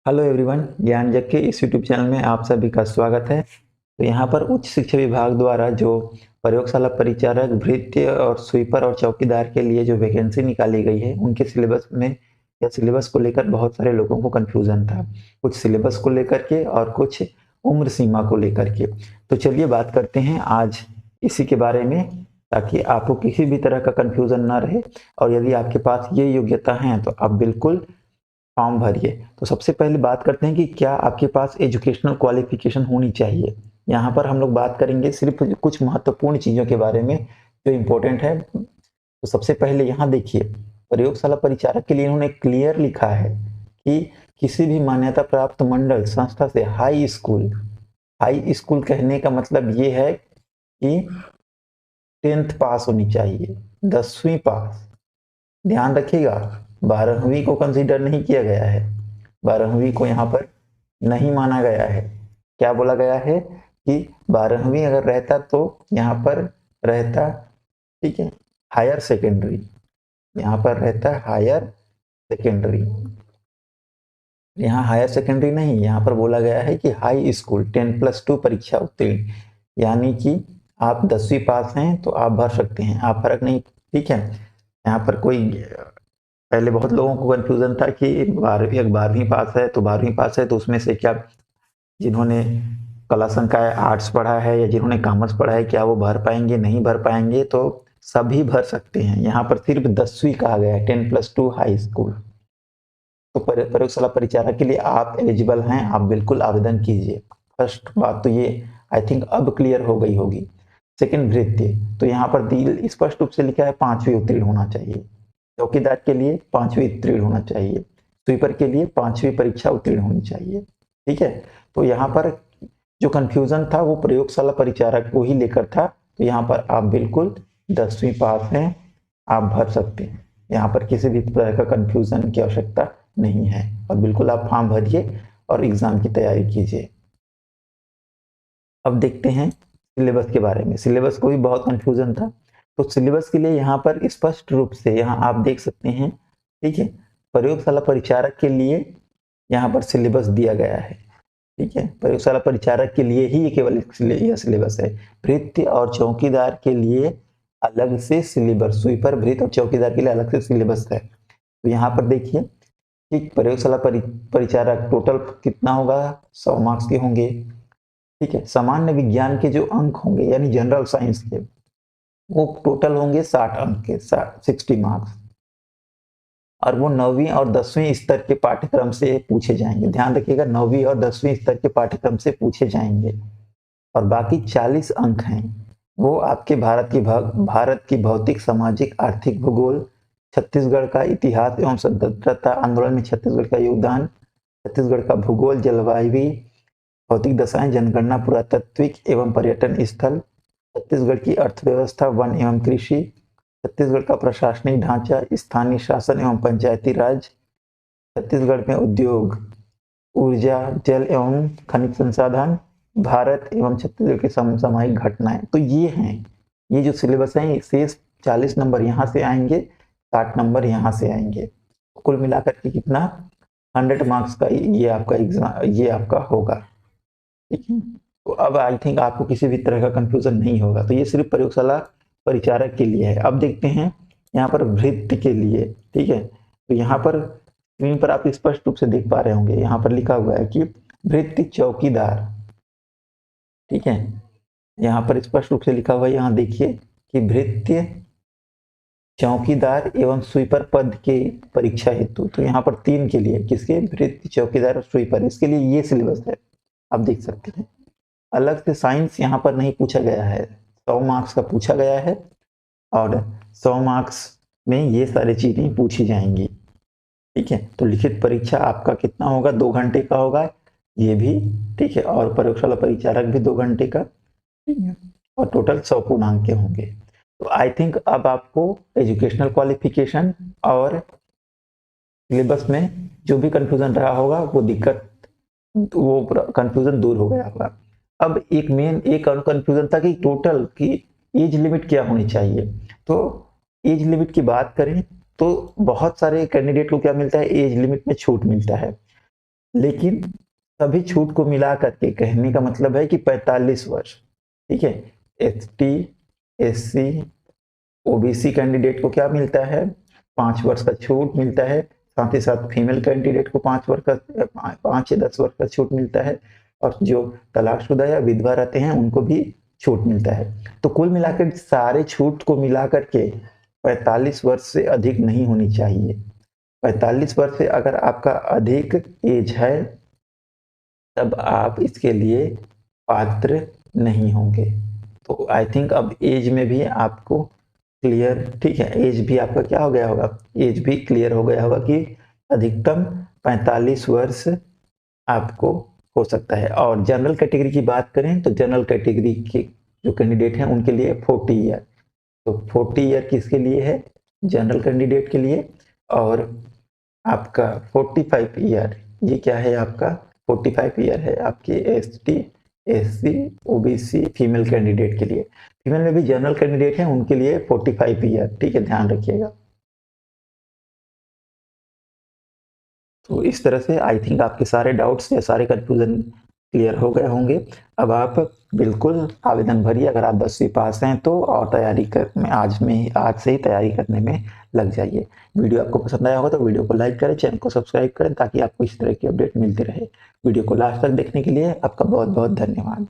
Hello everyone, ज्ञान जग के इस यूट्यूब चैनल में आप सभी का स्वागत है। तो यहाँ पर उच्च शिक्षा विभाग द्वारा जो प्रयोगशाला परिचारक, भृत्य और स्वीपर और चौकीदार के लिए जो वैकेंसी निकाली गई है, उनके सिलेबस में या सिलेबस को लेकर बहुत सारे लोगों को कन्फ्यूजन था। कुछ सिलेबस को लेकर के और कुछ उम्र सीमा को लेकर के। तो चलिए बात करते हैं आज इसी के बारे में, ताकि आपको किसी भी तरह का कन्फ्यूजन ना रहे। और यदि आपके पास ये योग्यता है तो आप बिल्कुल फॉर्म भरिए। तो सबसे पहले बात करते हैं कि क्या आपके पास एजुकेशनल क्वालिफिकेशन होनी चाहिए। यहाँ पर हम लोग बात करेंगे सिर्फ कुछ महत्वपूर्ण चीज़ों के बारे में जो इम्पोर्टेंट है। तो सबसे पहले यहाँ देखिए, प्रयोगशाला परिचारक के लिए इन्होंने क्लियर लिखा है कि किसी भी मान्यता प्राप्त मंडल संस्था से हाई स्कूल कहने का मतलब ये है कि 10th पास होनी चाहिए, 10वीं पास। ध्यान रखिएगा, 12वीं को कंसीडर नहीं किया गया है, 12वीं को यहाँ पर नहीं माना गया है। क्या बोला गया है कि 12वीं अगर रहता तो यहाँ पर रहता, ठीक है, हायर सेकेंडरी। यहाँ पर रहता हायर सेकेंडरी, यहाँ हायर सेकेंडरी नहीं, यहाँ पर बोला गया है कि हाई स्कूल 10+2 परीक्षा उत्तीर्ण, यानी कि आप 10वीं पास हैं तो आप भर सकते हैं, आप फर्क नहीं, ठीक है। यहाँ पर कोई पहले बहुत लोगों को कंफ्यूजन था कि 12वीं पास है तो 12वीं पास है तो उसमें से क्या जिन्होंने कला संकाय आर्ट्स पढ़ा है या जिन्होंने कॉमर्स पढ़ा है क्या वो भर पाएंगे, नहीं भर पाएंगे। तो सभी भर सकते हैं, यहाँ पर सिर्फ 10वीं कहा गया है, 10+2 हाई स्कूल। तो प्रयोगशाला परिचारक के लिए आप एलिजिबल हैं, आप बिल्कुल आवेदन कीजिए। फर्स्ट बात तो ये आई थिंक अब क्लियर हो गई होगी। सेकंड, वृत्ति, तो यहाँ पर स्पष्ट रूप से लिखा है 5वीं उत्तीर्ण होना चाहिए। चौकीदार के लिए 5वीं उत्तीर्ण होना चाहिए, स्वीपर के लिए 5वीं परीक्षा उत्तीर्ण होनी चाहिए, ठीक है। तो यहाँ पर जो कंफ्यूजन था वो प्रयोगशाला परिचारक को ही लेकर था। तो यहाँ पर आप बिल्कुल 10वीं पास हैं, आप भर सकते हैं, यहाँ पर किसी भी तरह का कंफ्यूजन की आवश्यकता नहीं है। और बिल्कुल आप फॉर्म भरिए और एग्जाम की तैयारी कीजिए। अब देखते हैं सिलेबस के बारे में। सिलेबस को भी बहुत कंफ्यूजन था, तो सिलेबस के लिए यहाँ पर स्पष्ट रूप से यहाँ आप देख सकते हैं, ठीक है। प्रयोगशाला परिचारक के लिए यहाँ पर सिलेबस दिया गया है, ठीक है। प्रयोगशाला परिचारक के लिए ही केवल यह सिलेबस है। भृत्य और चौकीदार के लिए अलग से सिलेबस, स्वीपर, भृत्य और चौकीदार के लिए अलग से सिलेबस है। तो यहाँ पर देखिए कि प्रयोगशाला परिचारक टोटल कितना होगा, 100 मार्क्स के होंगे, ठीक है। सामान्य विज्ञान के जो अंक होंगे यानी जनरल साइंस के, वो टोटल होंगे 60 अंक के, 60 मार्क्स। और वो 9वीं और 10वीं स्तर के पाठ्यक्रम से पूछे जाएंगे। ध्यान रखिएगा, 9वीं और 10वीं स्तर के पाठ्यक्रम से पूछे जाएंगे। और बाकी 40 अंक हैं वो आपके भारत की भौतिक, सामाजिक, आर्थिक, भूगोल, छत्तीसगढ़ का इतिहास एवं स्वतंत्रता आंदोलन में छत्तीसगढ़ का योगदान, छत्तीसगढ़ का भूगोल, जलवायु, भौतिक दशाएं, जनगणना, पुरातात्विक एवं पर्यटन स्थल, छत्तीसगढ़ की अर्थव्यवस्था, वन एवं कृषि, छत्तीसगढ़ का प्रशासनिक ढांचा, स्थानीय शासन एवं पंचायती राज, छत्तीसगढ़ में उद्योग, ऊर्जा, जल एवं खनिज संसाधन, भारत एवं छत्तीसगढ़ की समसामयिक घटनाएं। तो ये हैं, ये जो सिलेबस है, शेष 40 नंबर यहाँ से आएंगे, 60 नंबर यहाँ से आएंगे। कुल मिलाकर के कितना, 100 मार्क्स का ये आपका एग्जाम, ये आपका होगा, ठीक है। तो अब आई थिंक आपको किसी भी तरह का कंफ्यूजन नहीं होगा। तो ये सिर्फ प्रयोगशाला परिचारक के लिए है। अब देखते हैं यहाँ पर भृत्य के लिए, ठीक है। तो यहाँ पर स्क्रीन पर आप स्पष्ट रूप से देख पा रहे होंगे, यहाँ पर लिखा हुआ है कि भृत्य चौकीदार, ठीक है। यहाँ पर स्पष्ट रूप से लिखा हुआ है, यहाँ देखिए कि भृत्य चौकीदार एवं स्वीपर पद के परीक्षा हेतु, तो यहाँ पर 3 के लिए, किसके, भृत्य, चौकीदार और स्वीपर, इसके लिए ये सिलेबस है, आप देख सकते हैं। अलग से साइंस यहाँ पर नहीं पूछा गया है, 100 मार्क्स का पूछा गया है और 100 मार्क्स में ये सारी चीजें पूछी जाएंगी, ठीक है। तो लिखित परीक्षा आपका कितना होगा, 2 घंटे का होगा ये भी, ठीक है। और प्रयोगशाला परिचारक भी 2 घंटे का, ठीक है। और टोटल 100 पूर्णांक के होंगे। तो आई थिंक अब आपको एजुकेशनल क्वालिफिकेशन और सिलेबस में जो भी कंफ्यूजन रहा होगा वो दिक्कत, वो कंफ्यूजन दूर हो गया होगा। अब एक और कंफ्यूजन था कि टोटल की एज लिमिट क्या होनी चाहिए। तो एज लिमिट की बात करें तो बहुत सारे कैंडिडेट को क्या मिलता है, एज लिमिट में छूट मिलता है। लेकिन सभी छूट को मिला करके कहने का मतलब है कि 45 वर्ष, ठीक है। एसटी, एससी, ओबीसी कैंडिडेट को क्या मिलता है, 5 वर्ष का छूट मिलता है। साथ ही साथ फीमेल कैंडिडेट को 5 वर्ष का 5 या 10 वर्ष का छूट मिलता है। और जो तलाकशुदा या विधवा रहते हैं उनको भी छूट मिलता है। तो कुल मिलाकर सारे छूट को मिलाकर के 45 वर्ष से अधिक नहीं होनी चाहिए। 45 वर्ष से अगर आपका अधिक एज है तब आप इसके लिए पात्र नहीं होंगे। तो आई थिंक अब एज में भी आपको क्लियर, ठीक है, एज भी आपका क्या हो गया होगा, एज भी क्लियर हो गया होगा कि अधिकतम 45 वर्ष आपको हो सकता है। और जनरल कैटेगरी की बात करें तो जनरल कैटेगरी के जो कैंडिडेट हैं उनके लिए 40 ईयर। तो 40 ईयर किसके लिए है, जनरल कैंडिडेट के लिए। और आपका 45 ईयर, ये क्या है आपका 45 ईयर है आपके ST, SC, OBC female candidate के लिए। फीमेल में भी जनरल कैंडिडेट हैं उनके लिए 45 ईयर, ठीक है, ध्यान रखिएगा। तो इस तरह से आई थिंक आपके सारे डाउट्स या सारे कंफ्यूजन क्लियर हो गए होंगे। अब आप बिल्कुल आवेदन भरिए। अगर आप 10वीं पास हैं तो और तैयारी कर में आज से ही तैयारी करने में लग जाइए। वीडियो आपको पसंद आया होगा तो वीडियो को लाइक करें, चैनल को सब्सक्राइब करें ताकि आपको इस तरह की अपडेट मिलती रहे। वीडियो को लास्ट तक देखने के लिए आपका बहुत बहुत धन्यवाद।